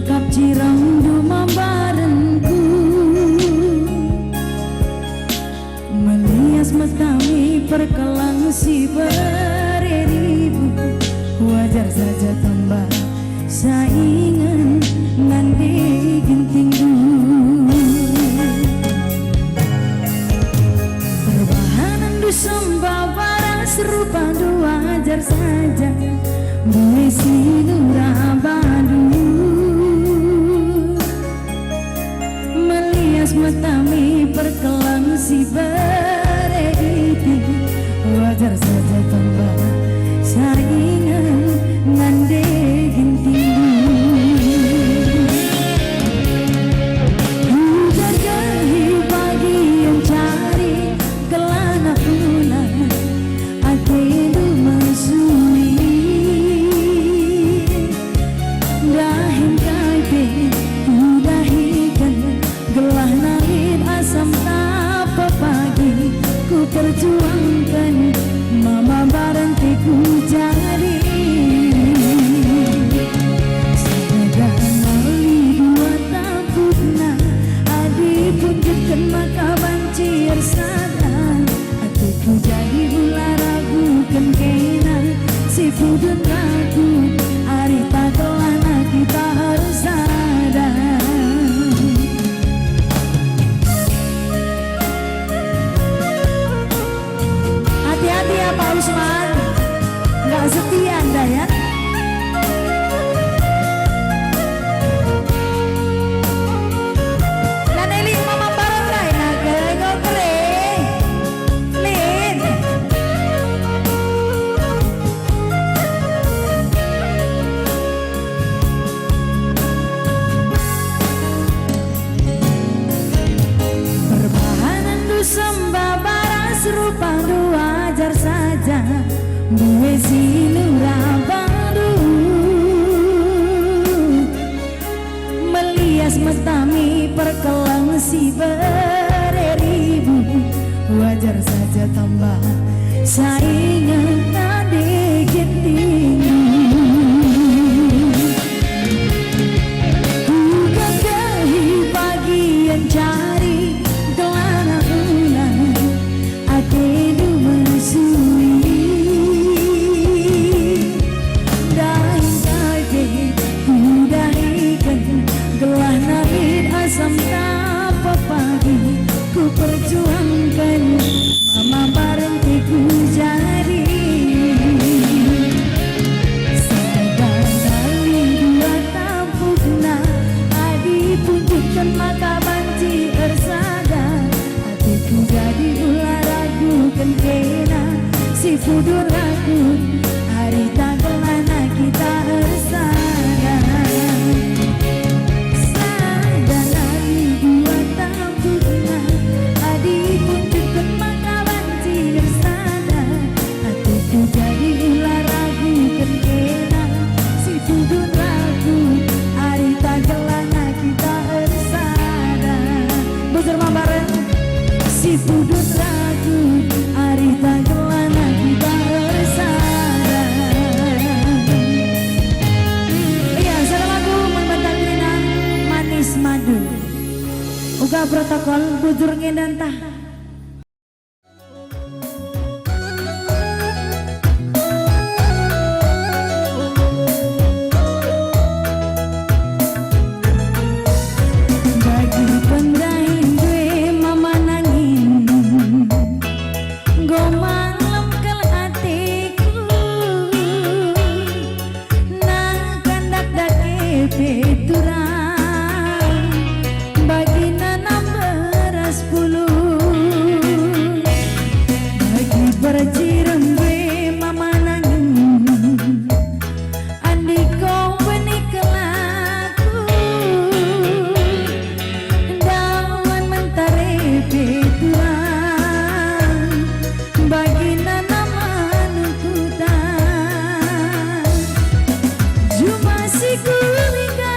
Kakap cirang duma barenku melias metami perkelang si beribu. Wajar saja tambah saingan nanti gintingku. Perbahanan dusamba barang serupa wajar saja. Mesi nurabadu melias metami perkelang si beredi. Wajar saja tambah saingan ngande gintingku. Gagahi pagi yang cari kelana pulang atenu masui dahin kaipe kudahikan gelah nangit asam tapa pagi ku perjuangkan mama baranti ku jadi sedang mali dua tabukna adi punjutkan maka bancir sadar hatiku jadi ular ragukan kena si pudun ragu arita kelana kita harus sadar. Hati-hati ya Pak Usman, nggak setia Anda ya. Naneli mama bareng lain naga kering lin. Perbahanan dusamba barang serupa wajar saja. Gue si nurabadu melias metami perkelang si beribu. Wajar saja tambah saingan adik tinggi. Ku gagahi pagi yang cari kelana ulang atenu masui dahin kaipe kudahikan gelah nangit asam tapa pagi ku perjuangkan mama baranti ku jadi sedang kali dua tampukna adi punjutkan maka banci tersadar hatiku jadi ular ragukan kena si fudur ragu harita kelana kita sadar. Sadar lagi dua tampukna adi punjutkan maka banci tersadar hatiku jadi ular ragukan kena si fudur ragu harita kelana kita sadar. Bersama bareng si fudur ragu harita kelana kita sadar. Iya, salah lagu membantah kirinan manis madu. Uga protokol bujur ngedantah. Bagi pendahin gue mama nangin gomang lemkel hatiku nang kandak dake peturang bagi nanam beras puluh bagi perciram gue mama nangin andi kau benih kelaku daun mentare peturang bagi nanaman hutan cuma si kulika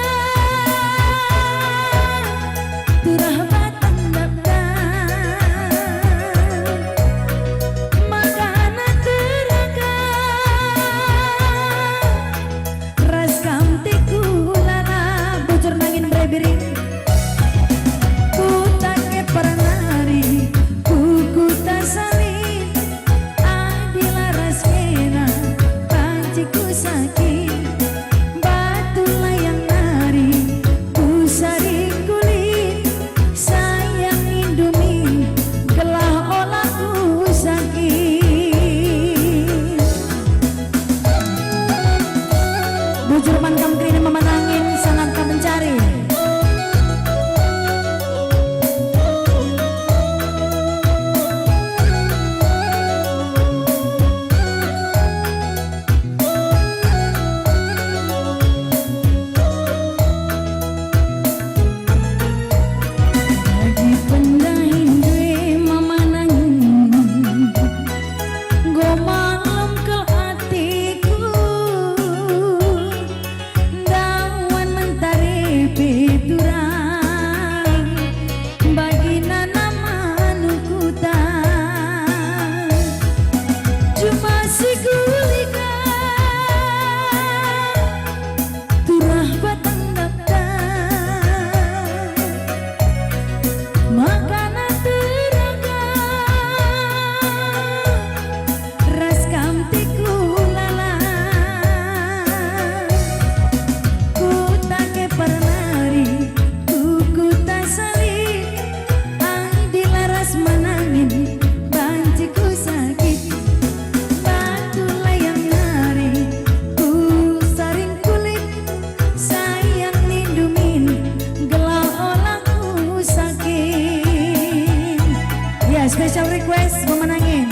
special request memenangin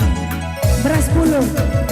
beras puluh.